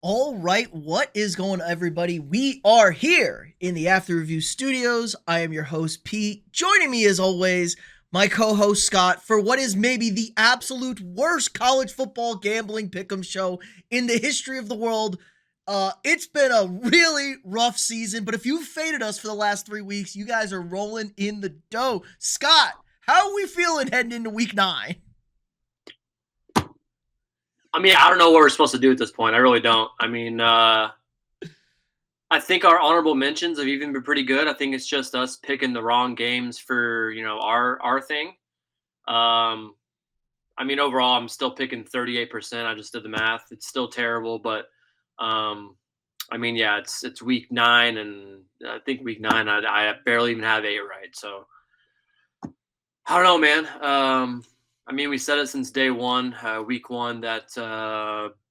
All right, what is going on, everybody? We are here in the After Review Studios. I am your host, Pete. Joining me, as always, my co host, Scott, for what is maybe the absolute worst college football gambling pick'em show in the history of the world. It's been a really rough season, but if you've faded us for the last 3 weeks, you guys are rolling in the dough. Scott, how are we feeling heading into week 9? I don't know what we're supposed to do at this point. I really don't. I think our honorable mentions have even been pretty good. I think it's just us picking the wrong games for our thing. Um, Overall, I'm still picking 38%. I just did the math. It's still terrible, but yeah, it's week 9, and I think week 9 I barely even have 8 right. So I don't know, man. We said it since day one, week 1, that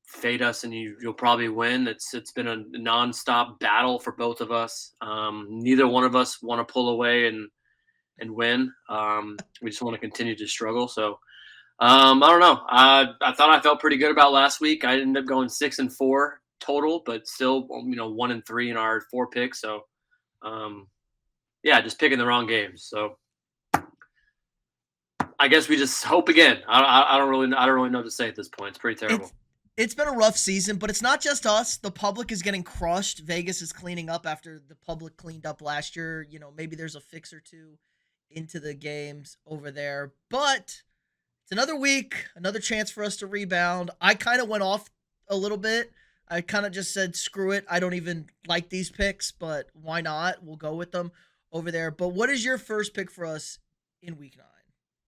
fade us and you'll probably win. It's been a nonstop battle for both of us. Neither one of us want to pull away and win. We just want to continue to struggle. So I don't know. I thought I felt pretty good about last week. I ended up going 6-4 total, but still 1-3 in our 4 picks. So yeah, just picking the wrong games. So I guess we just hope again. I don't really know what to say at this point. It's pretty It's terrible. it's been a rough season, but it's not just us. The public is getting crushed. Vegas is cleaning up after the public cleaned up last year. Maybe there's a fix or two into the games over there. But it's another week, another chance for us to rebound. I kind of went off a little bit. I kind of just said, screw it. I don't even like these picks, but why not? We'll go with them over there. But what is your first pick for us in week 9?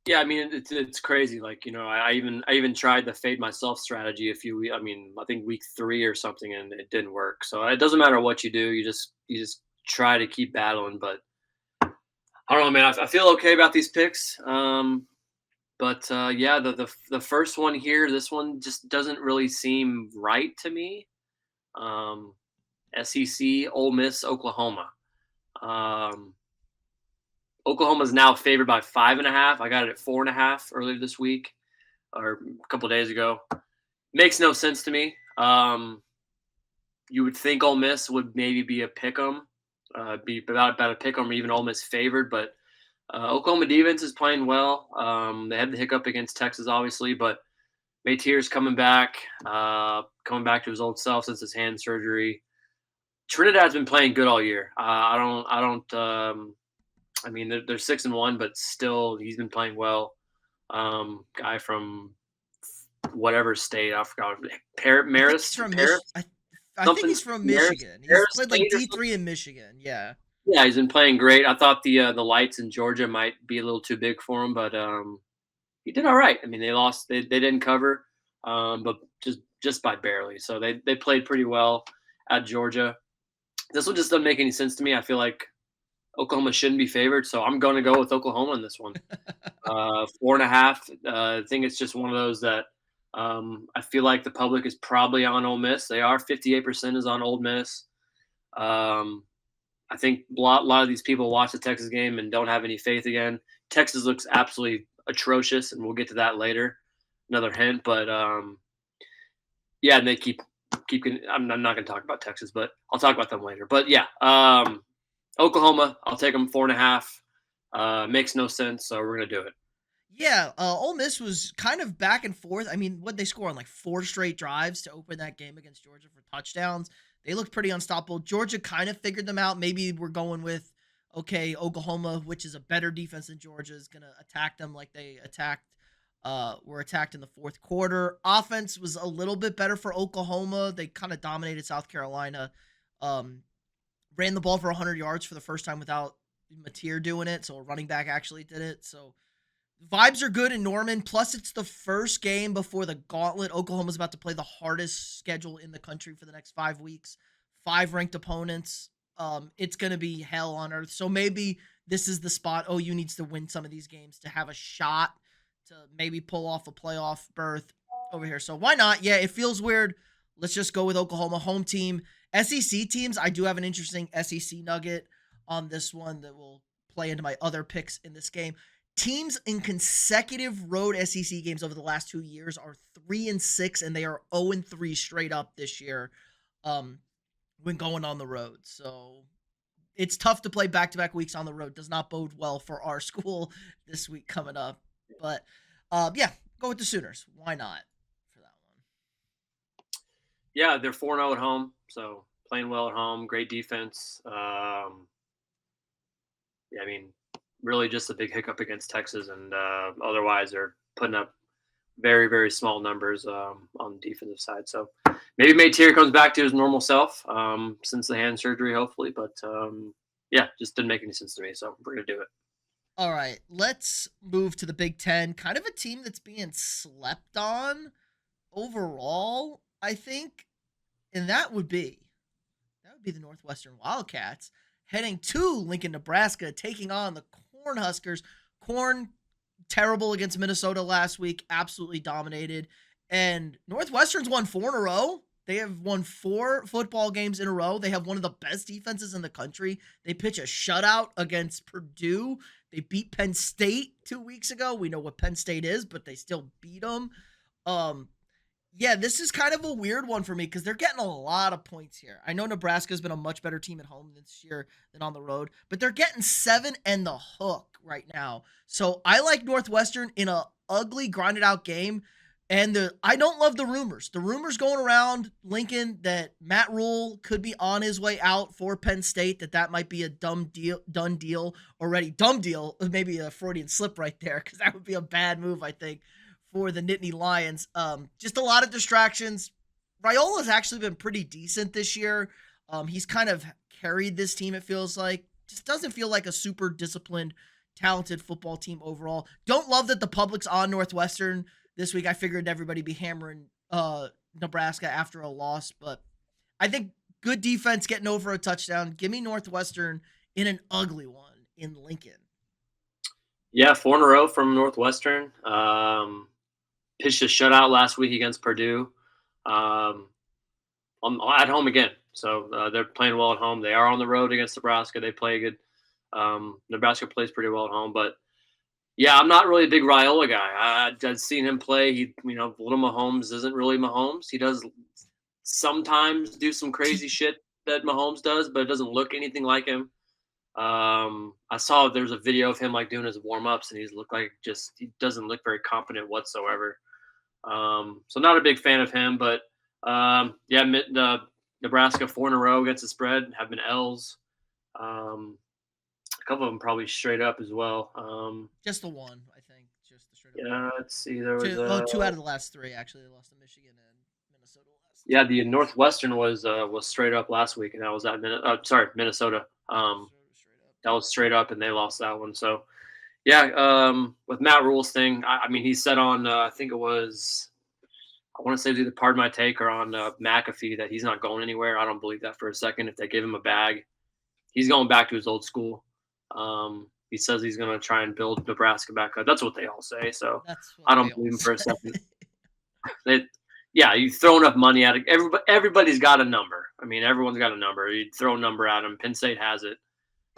Yeah, it's crazy. I even tried the fade myself strategy a few weeks. I think week 3 or something, and it didn't work. So it doesn't matter what you do. You just try to keep battling. But I don't know, man. I feel okay about these picks. But yeah, the first one here, this one just doesn't really seem right to me. Um, SEC, Ole Miss, Oklahoma. Um, Oklahoma is now favored by 5.5. I got it at 4.5 earlier this week or a couple days ago. Makes no sense to me. You would think Ole Miss would maybe be a pick 'em, be about a pick 'em, or even Ole Miss favored, but Oklahoma defense is playing well. They had the hiccup against Texas, obviously, but Mateer's coming back to his old self since his hand surgery. Trinidad's been playing good all year. I don't. They're 6-1, but still, he's been playing well. Guy from whatever state, I forgot. I think he's from Paris, I think something he's from Paris, Michigan. He's Paris played like State or something. D3 in Michigan. Yeah. Yeah, he's been playing great. I thought the lights in Georgia might be a little too big for him, but he did all right. They lost. They didn't cover, but just by barely. So they played pretty well at Georgia. This one just doesn't make any sense to me. I feel like Oklahoma shouldn't be favored, so I'm going to go with Oklahoma in this one. 4.5. I think it's just one of those that I feel like the public is probably on Ole Miss. They are 58% is on Ole Miss. Um, I think a lot of these people watch the Texas game and don't have any faith again. Texas looks absolutely atrocious, and we'll get to that later. Another hint, but yeah, and they keep. I'm not going to talk about Texas, but I'll talk about them later. But yeah, Oklahoma, I'll take them 4.5. Makes no sense, so we're going to do it. Yeah, Ole Miss was kind of back and forth. I mean, what they score on like 4 straight drives to open that game against Georgia for touchdowns. They looked pretty unstoppable. Georgia kind of figured them out. Maybe we're going with okay, Oklahoma, which is a better defense than Georgia, is going to attack them like they were attacked in the fourth quarter. Offense was a little bit better for Oklahoma. They kind of dominated South Carolina. Um, Ran the ball for 100 yards for the first time without Mateer doing it. So a running back actually did it. So vibes are good in Norman. Plus, it's the first game before the gauntlet. Oklahoma's about to play the hardest schedule in the country for the next 5 weeks. 5 ranked opponents. It's going to be hell on earth. So maybe this is the spot. OU needs to win some of these games to have a shot to maybe pull off a playoff berth over here. So why not? Yeah, it feels weird. Let's just go with Oklahoma home team. SEC teams, I do have an interesting SEC nugget on this one that will play into my other picks in this game. Teams in consecutive road SEC games over the last 2 years are 3-6, and they are 0-3 straight up this year. um, when going on the road. So it's tough to play back-to-back weeks on the road. Does not bode well for our school this week coming up. But yeah, go with the Sooners. Why not for that one? Yeah, they're 4-0 at home, so playing well at home, great defense. Yeah, I mean, really just a big hiccup against Texas, and otherwise they're putting up very, very small numbers on the defensive side. So maybe Mateer comes back to his normal self since the hand surgery, hopefully. But yeah, just didn't make any sense to me. So we're gonna do it. All right, let's move to the Big Ten. Kind of a team that's being slept on overall, I think, and that would be the Northwestern Wildcats heading to Lincoln, Nebraska, taking on the Cornhuskers. Corn terrible against Minnesota last week, absolutely dominated. And Northwestern's won 4 in a row. They have won 4 football games in a row. They have one of the best defenses in the country. They pitch a shutout against Purdue. They beat Penn State 2 weeks ago. We know what Penn State is, but they still beat them. Um, yeah, this is kind of a weird one for me because they're getting a lot of points here. I know Nebraska's been a much better team at home this year than on the road, but they're getting 7 and the hook right now. So I like Northwestern in a ugly, grinded out game. And I don't love the rumors. The rumors going around Lincoln that Matt Rule could be on his way out for Penn State, that might be a done deal already. Dumb deal, maybe a Freudian slip right there, because that would be a bad move, I think, for the Nittany Lions. Just a lot of distractions. Raiola's actually been pretty decent this year. He's kind of carried this team, it feels like. Just doesn't feel like a super disciplined, talented football team overall. Don't love that the public's on Northwestern this week. I figured everybody be hammering Nebraska after a loss, but I think good defense getting over a touchdown. Give me Northwestern in an ugly one in Lincoln. Yeah, 4 in a row from Northwestern. Pitched a shutout last week against Purdue. Um, at home again. So they're playing well at home. They are on the road against Nebraska. They play good. Nebraska plays pretty well at home, but yeah, I'm not really a big Raiola guy. I've seen him play. Little Mahomes isn't really Mahomes. He does sometimes do some crazy shit that Mahomes does, but it doesn't look anything like him. I saw there's a video of him like doing his warm ups, and he doesn't look very competent whatsoever. So not a big fan of him, but yeah, Nebraska 4 in a row against the spread have been L's. A couple of them probably straight up as well. Just the one, I think. Just the straight up one. Yeah, let's see. There was Two out of the last 3, actually. They lost to Michigan and Minnesota last yeah, the Northwestern was straight up last week, and that was Minnesota. straight up. That was straight up, and they lost that one. So yeah, with Matt Rule's thing, I mean, he said on I think it was, I want to say it was either Pardon My Take or on McAfee that he's not going anywhere. I don't believe that for a second. If they give him a bag, he's going back to his old school. He says he's going to try and build Nebraska back up. That's what they all say. So That's what I they don't all believe him for a say. second. Yeah, you throw enough money at it. Everybody's got a number. I mean, everyone's got a number. You throw a number at them. Penn State has it.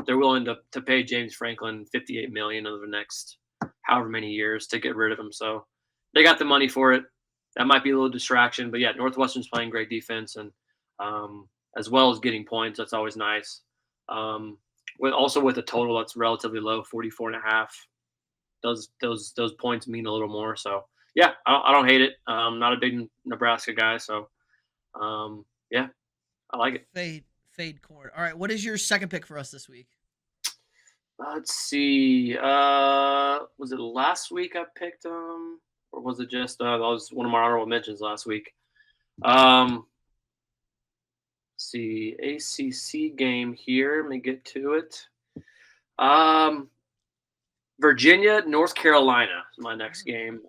They're willing to pay James Franklin $58 million over the next however many years to get rid of him. So they got the money for it. That might be a little distraction, but yeah, Northwestern's playing great defense and as well as getting points. That's always nice. With a total that's relatively low, 44.5. Those points mean a little more. So yeah, I don't hate it. I'm not a big Nebraska guy, so yeah, I like it. Fade corn. All right, what is your second pick for us this week? Let's see. Was it last week I picked or was it just that was one of my honorable mentions last week? See, ACC game here. Let me get to it. Virginia, North Carolina is my next game.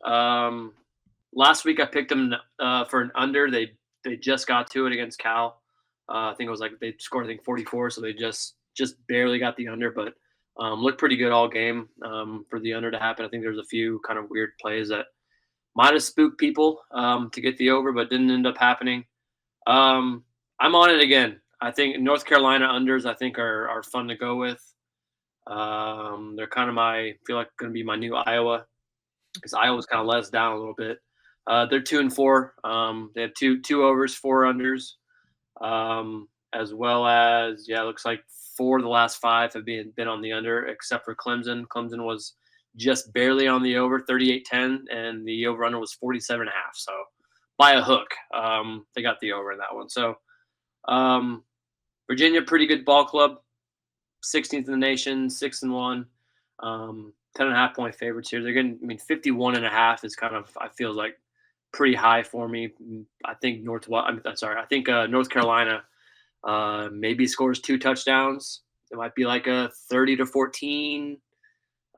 Last week I picked them for an under. They just got to it against Cal. I think it was like they scored 44, so they just barely got the under, but looked pretty good all game for the under to happen. I think there's a few kind of weird plays that might have spooked people to get the over, but didn't end up happening. I'm on it again. I think North Carolina unders I think are fun to go with. They're kind of feel like going to be my new Iowa because Iowa's kind of let us down a little bit. They're 2-4. They have two overs, 4 unders. As well as, yeah, it looks like 4 of the last 5 have been on the under, except for Clemson. Clemson was just barely on the over, 38-10, and the over/under was 47.5. So by a hook, they got the over in that one. So um, Virginia, pretty good ball club, 16th in the nation, 6-1, 10.5 point favorites here. They're getting, I mean, 51.5 is kind of, I feel like pretty high for me. I think North Carolina maybe scores 2 touchdowns. It might be like a 30-14,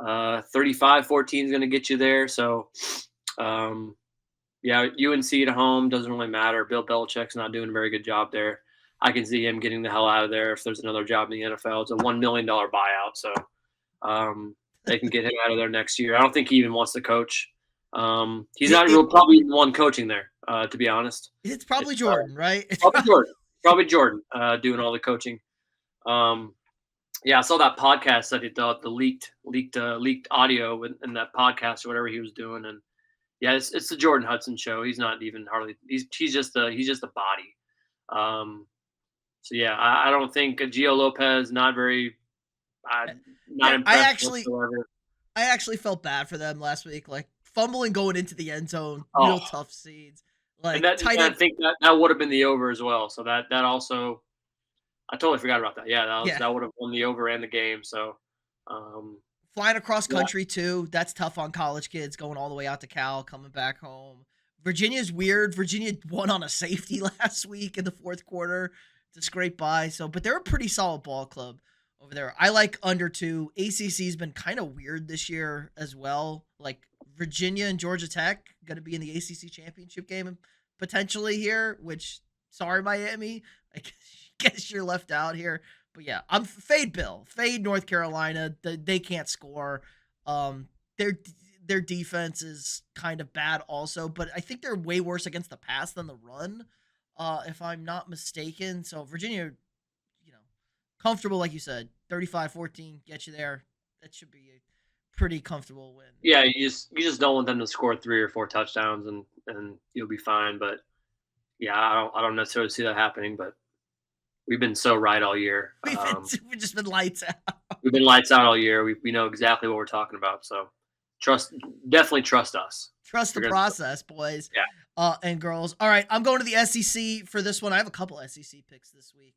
35-14 is going to get you there. So, yeah, UNC at home doesn't really matter. Bill Belichick's not doing a very good job there. I can see him getting the hell out of there if there's another job in the NFL. It's a $1 million buyout, so they can get him out of there next year. I don't think he even wants to coach. He's It, not it real, probably the one coaching there, to be honest. it's probably It's Jordan, right? It's probably Jordan. Probably Jordan doing all the coaching. Um, yeah, I saw that podcast that the leaked audio in that podcast or whatever he was doing, and yeah, it's the Jordan Hudson show. He's not even hardly. He's just a body. Um, so yeah, I don't think Gio Lopez not yeah, I impressed actually whatsoever. I actually felt bad for them last week, like fumbling going into the end zone, Oh, real tough seeds. and Like that tight I end, think that would have been the over as well. So that also I totally forgot about that. Yeah, yeah, that would have won the over and the game. So um, flying across yeah, country too. That's tough on college kids going all the way out to Cal, coming back home. Virginia's weird. Virginia won on a safety last week in the fourth quarter to scrape by. So, but they're a pretty solid ball club over there. I like under 2. ACC's been kind of weird this year as well. Like Virginia and Georgia Tech going to be in the ACC championship game potentially here. Which, sorry Miami, I guess you're left out here. But yeah, I'm fade Bill, fade North Carolina. They can't score. Um, their their defense is kind of bad also, but I think they're way worse against the pass than the run, if I'm not mistaken. So Virginia, you know, comfortable like you said, 35-14 get you there. That should be a pretty comfortable win. yeah. You just don't want them to score 3 or 4 touchdowns and you'll be fine. But yeah, I don't necessarily see that happening. But we've been so right all year. We've just been lights out. We've been lights out all year. We know exactly what we're talking about. So trust, definitely trust us. Trust If the you're gonna, process, boys yeah. and girls. All right, I'm going to the SEC for this one. I have a couple SEC picks this week.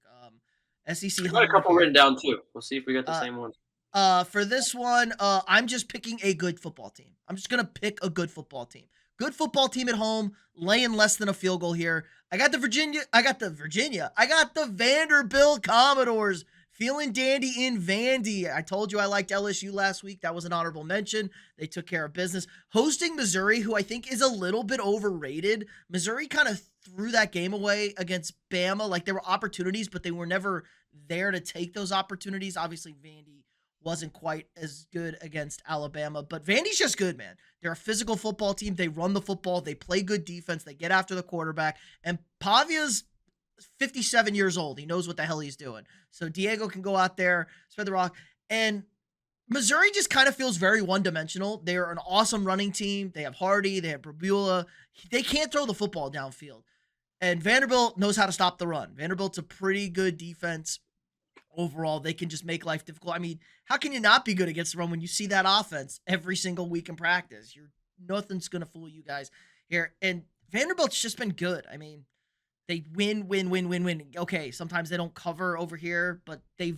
SEC I got a homer couple written here. down too. We'll see if we got the Uh, same one. for this one, I'm just picking a good football team. I'm just gonna pick a good football team. Good football team at home, laying less than a field goal here. I got the Virginia. I got the Vanderbilt Commodores feeling dandy in Vandy. I told you I liked LSU last week. That was an honorable mention. They took care of business. Hosting Missouri, who I think is a little bit overrated. Missouri kind of threw that game away against Bama. Like there were opportunities, but they were never there to take those opportunities. Obviously, Vandy wasn't quite as good against Alabama, but Vandy's just good, man. They're a physical football team. They run the football. They play good defense. They get after the quarterback. And Pavia's 57 years old. He knows what the hell he's doing. So Diego can go out there, spread the rock. And Missouri just kind of feels very one-dimensional. They're an awesome running team. They have Hardy. They have Brabula. They can't throw the football downfield. And Vanderbilt knows how to stop the run. Vanderbilt's a pretty good defense overall. They can just make life difficult. I mean, how can you not be good against the run when you see that offense every single week in practice? Nothing's gonna fool you guys here. And Vanderbilt's just been good. I mean, they win. Okay, sometimes they don't cover over here, but the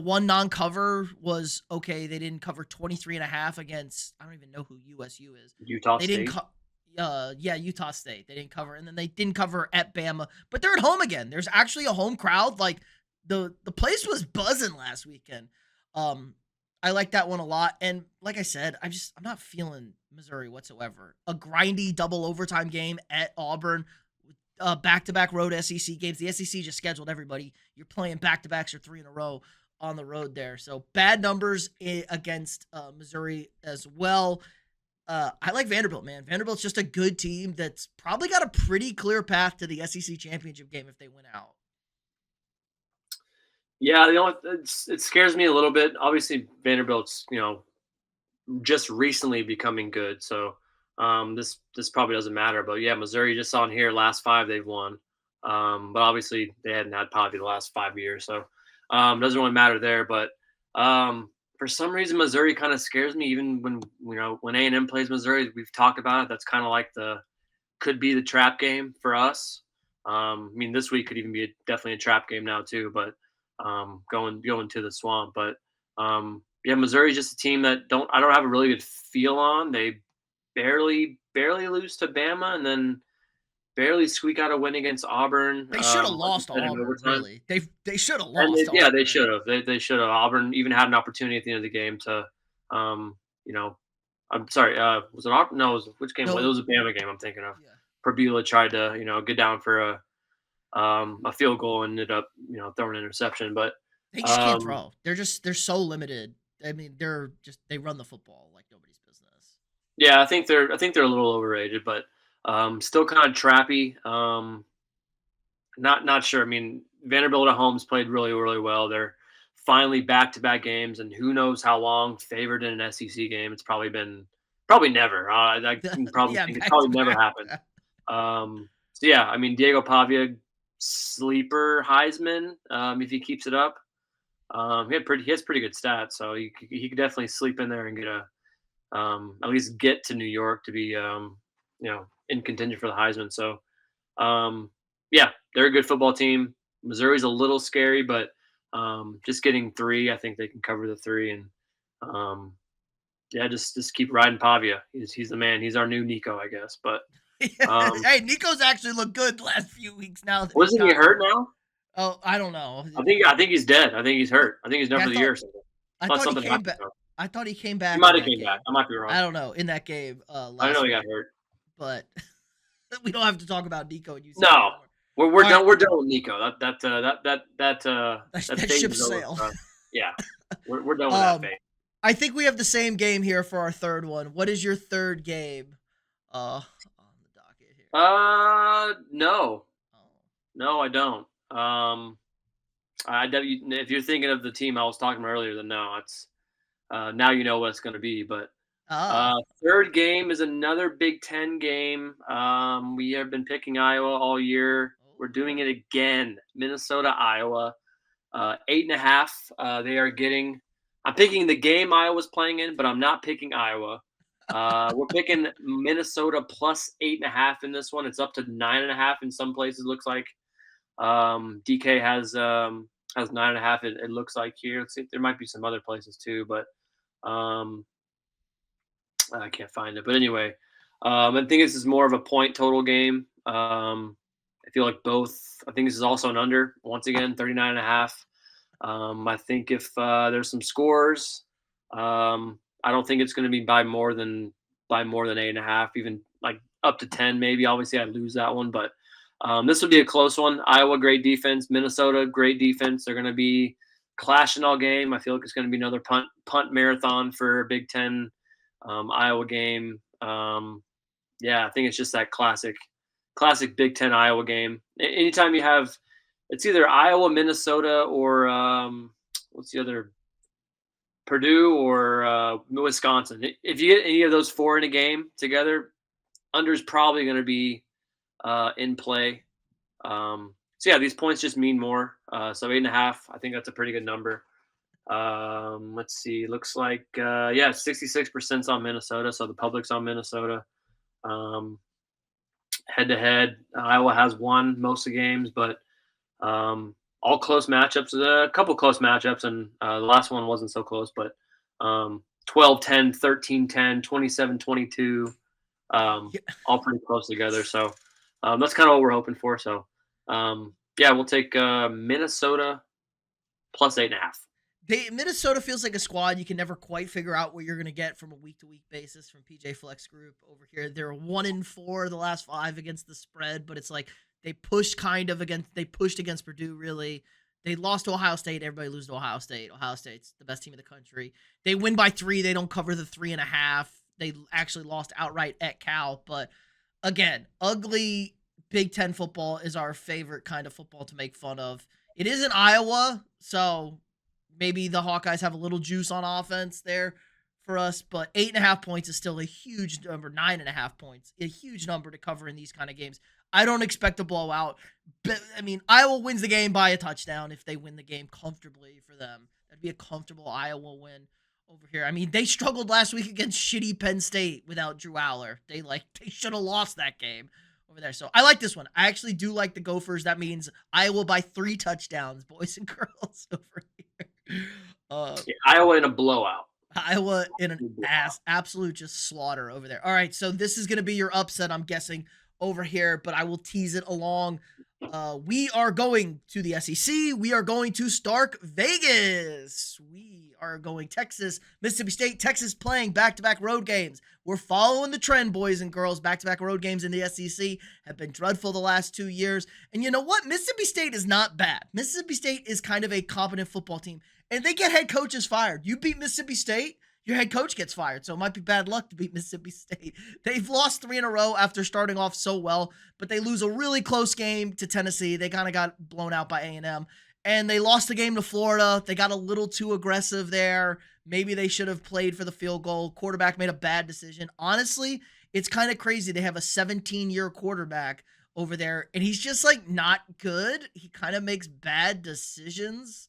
one non-cover was okay. They didn't cover 23.5 against, I don't even know who USU is. Utah They didn't State. yeah, Utah State. They didn't cover, and then they didn't cover at Bama, but they're at home again. There's actually a home crowd. Like the place was buzzing last weekend. Um, I like that one a lot. And like I said, I'm not feeling Missouri whatsoever. A grindy double overtime game at Auburn, back-to-back road SEC games. The SEC just scheduled everybody. You're playing back-to-backs or 3 in a row on the road there. So bad numbers against Missouri as well. I like Vanderbilt, man. Vanderbilt's just a good team that's probably got a pretty clear path to the SEC championship game if they win out. Yeah, it scares me a little bit. Obviously, Vanderbilt's just recently becoming good, so this probably doesn't matter. But yeah, Missouri just on here last 5 they've won. But obviously they hadn't had Pavia the last 5 years, so doesn't really matter there. But for some reason, Missouri kind of scares me. Even when when A&M plays Missouri, we've talked about it. That's kind of like the could be the trap game for us. I mean, this week could even be definitely a trap game now too. But going to the swamp. But yeah, Missouri's just a team that I don't have a really good feel on. They barely lose to Bama, and then barely squeak out a win against Auburn. They should have Like you lost to said, in Auburn, overtime. really. They should have And lost to yeah, they Auburn. should have. They should have. Auburn even had an opportunity at the end of the game to, you know, I'm sorry. Was it Auburn? No, which game? It No, was a Bama game. I'm thinking of. yeah. Prbula tried to get down for a field goal and ended up throwing an interception. But They just can't um, throw. They're so limited. I mean, they run the football like nobody's business. yeah, I think they're a little overrated, but still kind of trappy. Not sure. I mean, Vanderbilt at home's played really well. They're finally back-to-back games, and who knows how long favored in an SEC game. It's probably never. I can probably Yeah, think it's back to probably never back. happened. So yeah, I mean, Diego Pavia, sleeper Heisman, if he keeps it up. He has pretty good stats, so he could definitely sleep in there and get at least get to New York to be in contention for the Heisman. So um, yeah, they're a good football team. Missouri's a little scary, but just getting three, I think they can cover the three, and um, yeah, just keep riding Pavia. He's the man. He's our new Nico, I guess. But um, Hey, Nico's actually looked good the last few weeks now that he's wasn't he gotten hurt here. now? Oh, I don't know. I think he's dead. I think he's hurt. I think he's done Yeah, for the year or something. I Thought thought he something came happened back. to him. I thought he came He back in might have that came back. game. I might be wrong. I don't know in that game I didn't know last he got week, hurt. but we don't have to talk about Nico and UCF No, anymore. we're All right, done. We're done with Nico. That that phase ship is over sailed. for us. Yeah, we're done with that um, phase. I think we have the same game here for our third one. What is your third game? On the docket here. No, Oh, no, I don't. If you're thinking of the team I was talking about earlier, then no, it's now you know what it's going to be. But ah, third game is another Big Ten game. We have been picking Iowa all year. oh We're doing boy. it again. Minnesota, Iowa, 8.5. They are getting. I'm picking the game Iowa's playing in, but I'm not picking Iowa. We're picking Minnesota plus 8.5 in this one. It's up to 9.5 in some places. Looks like DK has 9.5. It looks like here. Let's see. There might be some other places too, but um, I can't find it. But anyway, I think this is more of a point total game. I feel like both. I think this is also an under. Once again, 39.5. I think if there's some scores, I don't think it's going to be by more than 8.5, even like up to 10 maybe. Obviously, I lose that one, but this would be a close one. Iowa, great defense. Minnesota, great defense. They're going to be clashing all game. I feel like it's going to be another punt marathon for a Big Ten Iowa game. Yeah, I think it's just that classic Big Ten Iowa game. Anytime you have, it's either Iowa, Minnesota, or what's the other? Purdue or Wisconsin. If you get any of those four in a game together, under is probably going to be in play. So yeah, these points just mean more. So 8.5, I think that's a pretty good number. Let's see. Looks like 66% on Minnesota. So the public's on Minnesota. Head to head, Iowa has won most of the games, but all close matchups. A couple close matchups, and the last one wasn't so close, but 12-10, 13-10, 27-22, Yeah. all pretty close together. So that's kind of what we're hoping for. So yeah, we'll take Minnesota plus 8.5. Minnesota feels like a squad you can never quite figure out what you're going to get from a week to week basis from PJ Flex Group over here. They're 1-4 the last 5 against the spread, but it's like they pushed against Purdue really. They lost to Ohio State. Everybody loses to Ohio State. Ohio State's the best team in the country. They win by 3. They don't cover the 3.5. They actually lost outright at Cal, but again, ugly Big Ten football is our favorite kind of football to make fun of. It is in Iowa, so maybe the Hawkeyes have a little juice on offense there for us, but 8.5 points is still a huge number. 9.5 points, a huge number to cover in these kind of games. I don't expect a blowout. But I mean, Iowa wins the game by a touchdown if they win the game comfortably for them. That'd be a comfortable Iowa win over here. I mean, they struggled last week against shitty Penn State without Drew Aller. They should have lost that game over there. So I like this one. I actually do like the Gophers. That means Iowa by 3 touchdowns, boys and girls over here. Yeah, Iowa in a blowout. Iowa in an Blowout. absolute just slaughter over there. All right, so this is going to be your upset, I'm guessing, over here, but I will tease it along. We are going to the SEC. We are going to Stark Vegas. We are going Texas, Mississippi State, Texas playing back-to-back road games. We're following the trend, boys and girls. Back-to-back road games in the SEC have been dreadful the last 2 years. And you know what? Mississippi State is not bad. Mississippi State is kind of a competent football team, and they get head coaches fired. You beat Mississippi State, your head coach gets fired. So it might be bad luck to beat Mississippi State. They've lost 3 in a row after starting off so well, but they lose a really close game to Tennessee. They kind of got blown out by A&M. And they lost the game to Florida. They got a little too aggressive there. Maybe they should have played for the field goal. Quarterback made a bad decision. Honestly, it's kind of crazy. They have a 17-year quarterback over there, and he's just like not good. He kind of makes bad decisions.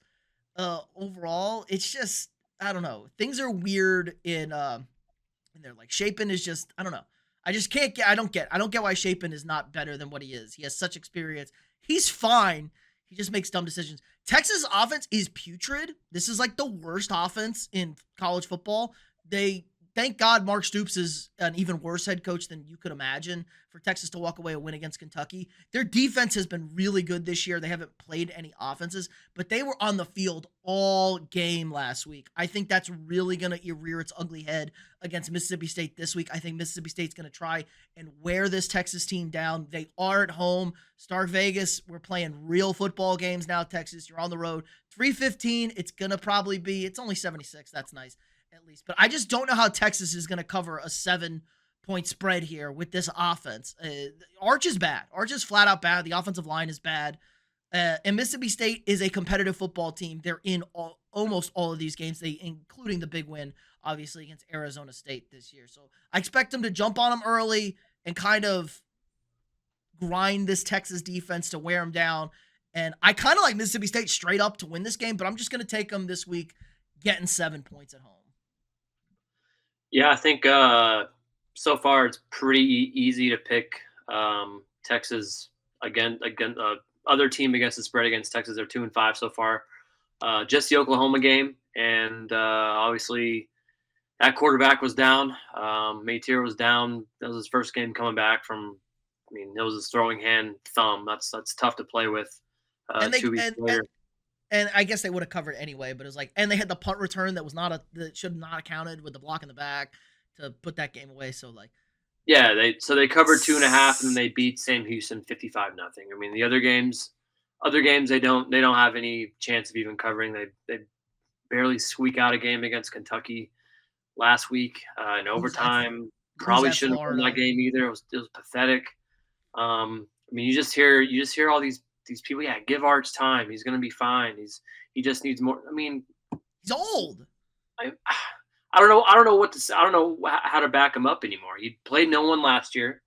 Overall, it's just I don't know. Things are weird in there. Like Shapen is just I don't know. I just can't get I don't get why Shapen is not better than what he is. He has such experience. He's fine. He just makes dumb decisions. Texas offense is putrid. This is like the worst offense in college football. They thank God Mark Stoops is an even worse head coach than you could imagine for Texas to walk away a win against Kentucky. Their defense has been really good this year. They haven't played any offenses, but they were on the field all game last week. I think that's really going to rear its ugly head against Mississippi State this week. I think Mississippi State's going to try and wear this Texas team down. They are at home. Stark Vegas, we're playing real football games now, Texas. You're on the road. 315, it's going to probably be, it's only 76. That's nice at least. But I just don't know how Texas is going to cover a 7-point spread here with this offense. Arch is bad. Arch is flat out bad. The offensive line is bad. And Mississippi State is a competitive football team. They're in almost all of these games, including the big win, obviously, against Arizona State this year. So I expect them to jump on them early and kind of grind this Texas defense to wear them down. And I kind of like Mississippi State straight up to win this game, but I'm just going to take them this week getting 7 points at home. Yeah, I think so far it's pretty easy to pick Texas again. Other team against the spread against Texas. They're 2-5 so far. Just the Oklahoma game, and obviously that quarterback was down. Mateer was down. That was his first game coming back from. I mean, it was his throwing hand thumb. That's tough to play with. And they 2 weeks later. and I guess they would have covered anyway, but it was like, and they had the punt return that should not have counted with the block in the back to put that game away. So like, Yeah, they covered 2.5 and then they beat Sam Houston 55-0. I mean, the other games they don't have any chance of even covering. They barely squeak out a game against Kentucky last week in overtime. Probably shouldn't have won that game either. It was pathetic. I mean, you just hear all these people. Yeah, give Arch time. He's gonna be fine. He just needs more. I mean, he's old. I don't know what to say. I don't know how to back him up anymore. He played no one last year,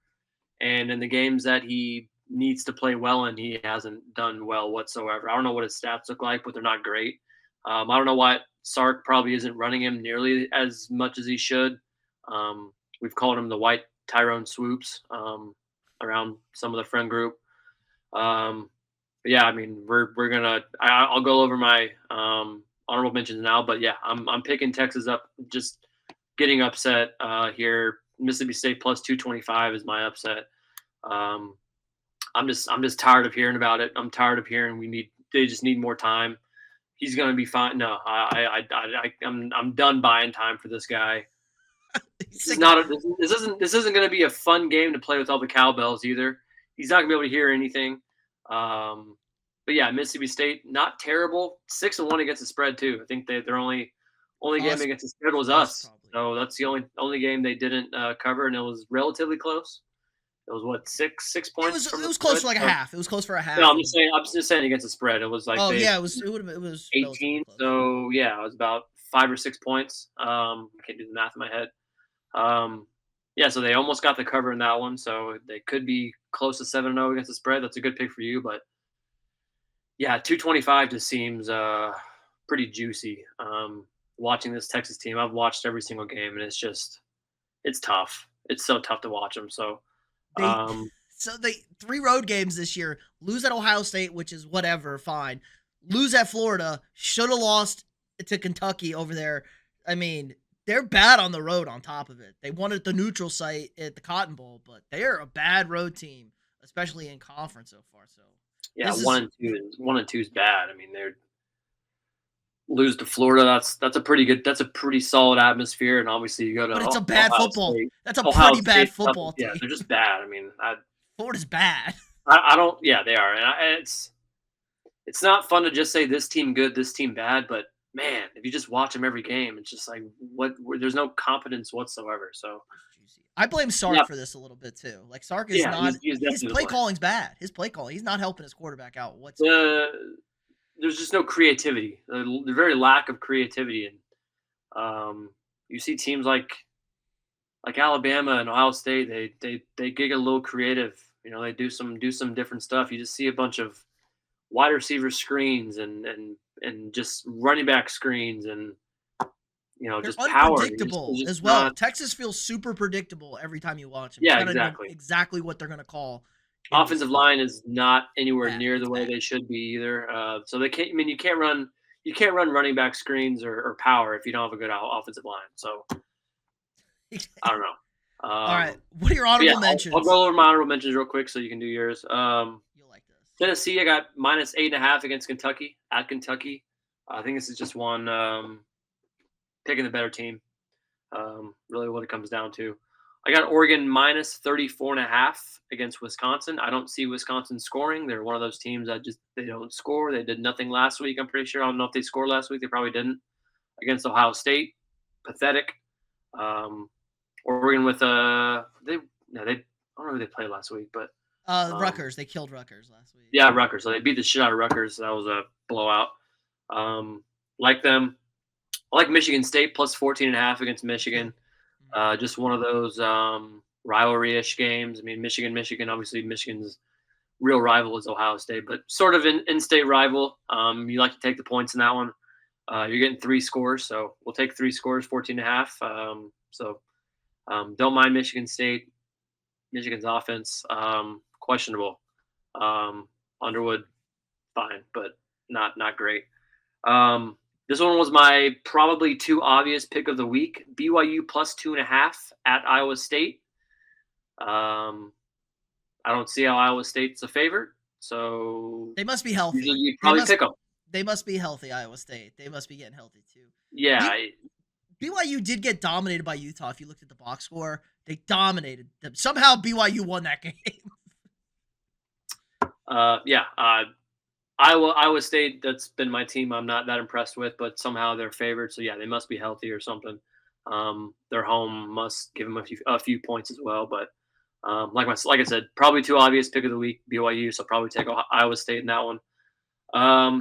and in the games that he needs to play well in, he hasn't done well whatsoever. I don't know what his stats look like, but they're not great. I don't know why Sark probably isn't running him nearly as much as he should. We've called him the white Tyrone Swoops around some of the friend group. But yeah, I mean, I'll go over my honorable mentions now, but yeah, I'm picking Texas up, just getting upset here. Mississippi State plus 225 is my upset. I'm just tired of hearing about it. I'm tired of hearing they just need more time. He's gonna be fine. No, I'm done buying time for this guy. This isn't gonna be a fun game to play with all the cowbells either. He's not gonna be able to hear anything. But yeah, Mississippi State, not terrible. 6-1 against the spread too. I think their only game against the spread was us. Probably. So that's the only game they didn't cover, and it was relatively close. It was what, 6 points? It was close for like a half. It was close for a half. No, I'm just saying against the spread. It was like it was 18. So yeah, it was about 5 or 6 points. I can't do the math in my head. Yeah, so they almost got the cover in that one. So they could be close to 7-0 against the spread. That's a good pick for you, but yeah, 225 just seems pretty juicy. Watching this Texas team, I've watched every single game, and it's tough. It's so tough to watch them. So They um, so they 3 road games this year. Lose at Ohio State, which is whatever, fine. Lose at Florida. Should have lost to Kentucky over there. I mean, they're bad on the road on top of it. They won at the neutral site at the Cotton Bowl, but they're a bad road team, especially in conference so far. So yeah, this is 1 and 2 is bad. I mean, they're lose to Florida. That's a pretty solid atmosphere, and obviously you go to but it's a bad Ohio football. State. That's a Ohio pretty bad State's tough. football Yeah, team. they're just bad. I mean, Florida's bad. I don't. Yeah, they are, and it's not fun to just say this team good, this team bad. But man, if you just watch them every game, it's just like there's no competence whatsoever. So I blame Sark yeah, for this a little bit too. Like Sark is yeah, not he's his definitely the play blame. calling's bad. His play calling, he's not helping his quarterback out whatsoever. There's just no creativity. The very lack of creativity, and you see teams like Alabama and Ohio State, they get a little creative. You know, they do some different stuff. You just see a bunch of wide receiver screens and just running back screens and They're just power. unpredictable It's just as well. not. Texas feels super predictable every time you watch them. You Yeah, kind of know exactly. exactly what they're going to call in this Offensive spot. line is not anywhere Bad. near It's the way bad. they should be either. So they can't. I mean, you can't run running back screens or power if you don't have a good offensive line. So I don't know. All right. What are your But yeah, honorable I'll mentions? go over my honorable mentions real quick so you can do yours. You'll like this. Tennessee, I got -8.5 against Kentucky at Kentucky. I think this is just one picking the better team. Really, what it comes down to. I got Oregon -34.5 against Wisconsin. I don't see Wisconsin scoring. They're one of those teams that just they don't score. They did nothing last week. I'm pretty sure. I don't know if they scored last week. They probably didn't against Ohio State. Pathetic. Um, Oregon with they no they I don't know who they played last week, but Rutgers. They killed Rutgers last week. yeah, Rutgers. So they beat the shit out of Rutgers. So that was a blowout. Like them. I like Michigan State +14.5 against Michigan. Just one of those rivalry-ish games. I mean, Michigan. Obviously, Michigan's real rival is Ohio State, but sort of an in-state rival. You like to take the points in that one. You're getting 3 scores, so we'll take 3 scores, 14.5. Don't mind Michigan State. Michigan's offense, questionable. Underwood, fine, but not great. This one was my probably too obvious pick of the week. BYU +2.5 at Iowa State. I don't see how Iowa State's a favorite, so They must be usually healthy. you'd probably pick them. They must be healthy. Iowa State. They must be getting healthy too. Yeah, BYU did get dominated by Utah. If you looked at the box score, they dominated them. Somehow BYU won that game. yeah. Iowa State. That's been my team. I'm not that impressed with, but somehow they're favored. So yeah, they must be healthy or something. Their home must give them a few points as well. But like I said, probably too obvious pick of the week, BYU. So probably take Iowa State in that one.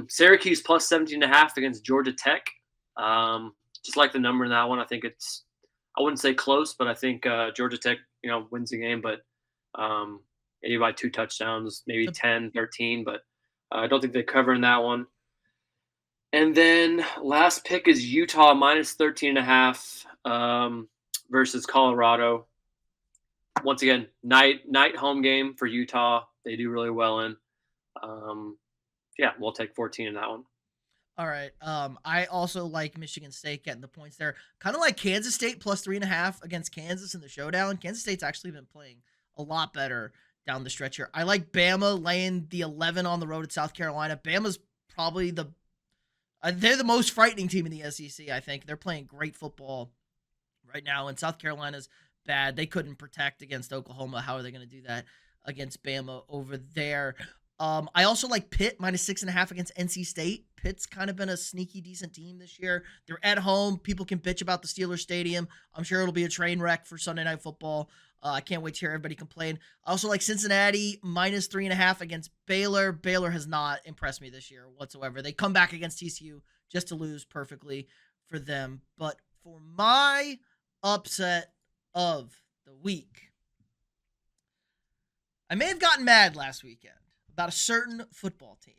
Syracuse +17.5 against Georgia Tech. Just like the number in that one. I think I wouldn't say close, but I think Georgia Tech, wins the game, but maybe by 2 touchdowns, maybe 10, 13, but I don't think they cover in that one. And then last pick is Utah -13.5 versus Colorado. Once again, night home game for Utah. They do really well in. Yeah, we'll take 14 in that one. All right. I also like Michigan State getting the points there. Kind of like Kansas State +3.5 against Kansas in the showdown. Kansas State's actually been playing a lot better down the stretch here. I like Bama laying the 11 on the road at South Carolina. Bama's probably they're the most frightening team in the SEC, I think. They're playing great football right now, and South Carolina's bad. They couldn't protect against Oklahoma. How are they going to do that against Bama over there? I also like Pitt -6.5 against NC State. Pitt's kind of been a sneaky decent team this year. They're at home. People can bitch about the Steelers Stadium. I'm sure it'll be a train wreck for Sunday Night Football. I can't wait to hear everybody complain. I also like Cincinnati -3.5 against Baylor. Baylor has not impressed me this year whatsoever. They come back against TCU just to lose perfectly for them. But for my upset of the week, I may have gotten mad last weekend about a certain football team.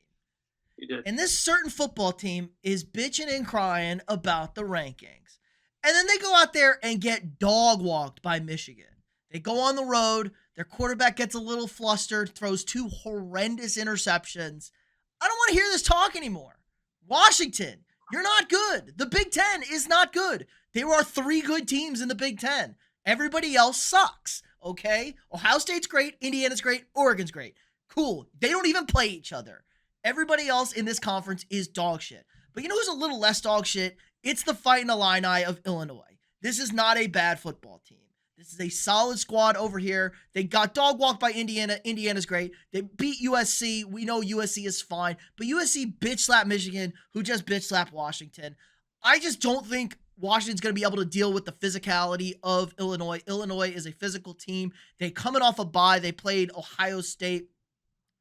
You did. And this certain football team is bitching and crying about the rankings. And then they go out there and get dog walked by Michigan. They go on the road. Their quarterback gets a little flustered, throws 2 horrendous interceptions. I don't want to hear this talk anymore. Washington, you're not good. The Big Ten is not good. There are 3 good teams in the Big Ten. Everybody else sucks, okay? Ohio State's great. Indiana's great. Oregon's great. Cool. They don't even play each other. Everybody else in this conference is dog shit. But you know who's a little less dog shit? It's the Fighting Illini of Illinois. This is not a bad football team. This is a solid squad over here. They got dog walked by Indiana. Indiana's great. They beat USC. We know USC is fine. But USC bitch slapped Michigan, who just bitch slapped Washington. I just don't think Washington's going to be able to deal with the physicality of Illinois. Illinois is a physical team. They coming off a bye. They played Ohio State.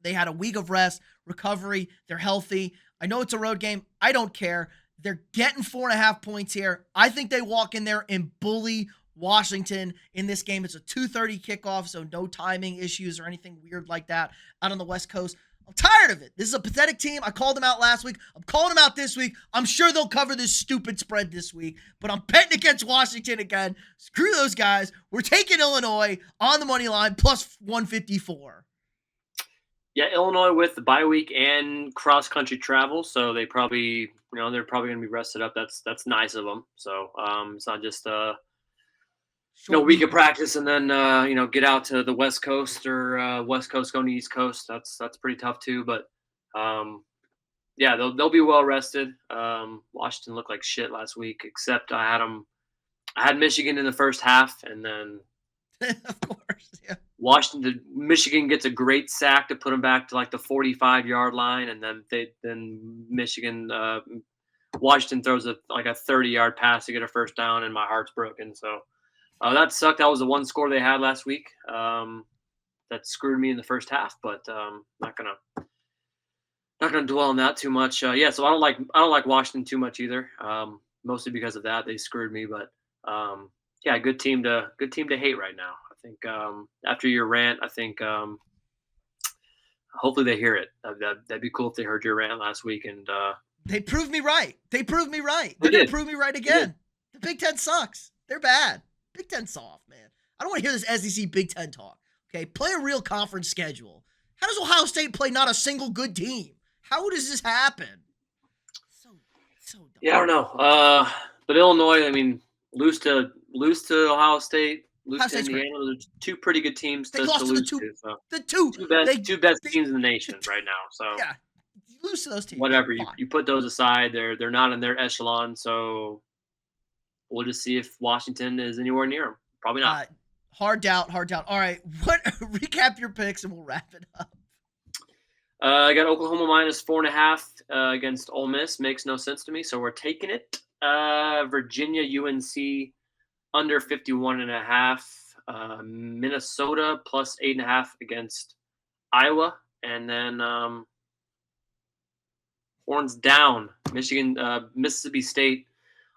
They had a week of rest, recovery. They're healthy. I know it's a road game. I don't care. They're getting 4.5 points here. I think they walk in there and bully Washington in this game. It's a 2:30 kickoff, so no timing issues or anything weird like that out on the West Coast. I'm tired of it. This is a pathetic team. I called them out last week. I'm calling them out this week. I'm sure they'll cover this stupid spread this week, but I'm betting against Washington again. Screw those guys. We're taking Illinois on the money line plus 154. Yeah, Illinois with the bye week and cross country travel, so they probably, they're probably going to be rested up. That's nice of them. So it's not just week of practice and then get out to the West Coast or West Coast going to East Coast. That's pretty tough too. But yeah, they'll be well rested. Washington looked like shit last week, except I had Michigan in the first half, and then of course, yeah. Michigan gets a great sack to put them back to like the 45-yard line, and then Washington throws a 30-yard pass to get a first down, and my heart's broken. So that sucked. That was the one score they had last week. That screwed me in the first half, but not gonna dwell on that too much. So I don't like Washington too much either. Mostly because of that, they screwed me, but. Yeah, good team to hate right now. I think after your rant, I think hopefully they hear it. That'd be cool if they heard your rant last week. And they proved me right. They're going to prove me right again. The Big Ten sucks. They're bad. Big Ten soft, man. I don't want to hear this SEC Big Ten talk. Okay, play a real conference schedule. How does Ohio State play not a single good team? How does this happen? So dumb. Yeah, I don't know. But Illinois, I mean, lose to Ohio State, lose to Indiana. Those are 2 pretty good teams to lose to. So. The two best teams in the nation right now. So yeah, you lose to those teams. Whatever, you put those aside. They're not in their echelon. So we'll just see if Washington is anywhere near them. Probably not. Hard doubt. All right, recap your picks and we'll wrap it up. I got Oklahoma minus 4.5 against Ole Miss. Makes no sense to me, so we're taking it. Virginia UNC under 51.5. Minnesota plus 8.5 against Iowa, and then horns down. Mississippi State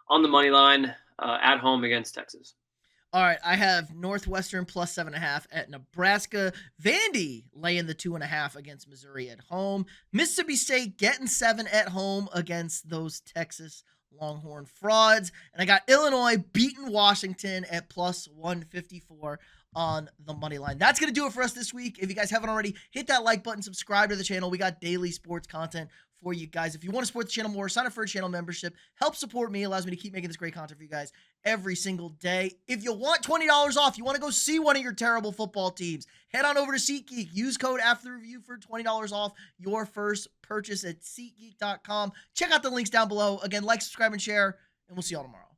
on the money line at home against Texas. All right, I have Northwestern plus 7.5 at Nebraska. Vandy laying the 2.5 against Missouri at home. Mississippi State getting 7 at home against those Texas Longhorn frauds. And I got Illinois beating Washington at plus 154 on the money line. That's going to do it for us this week. If you guys haven't already, hit that like button, subscribe to the channel. We got daily sports content for you guys. If you want to support the channel more, sign up for a channel membership. Help support me. Allows me to keep making this great content for you guys every single day. If you want $20 off, you want to go see one of your terrible football teams, head on over to SeatGeek. Use code afterthereview for $20 off your first purchase at SeatGeek.com. Check out the links down below. Again, like, subscribe, and share, and we'll see y'all tomorrow.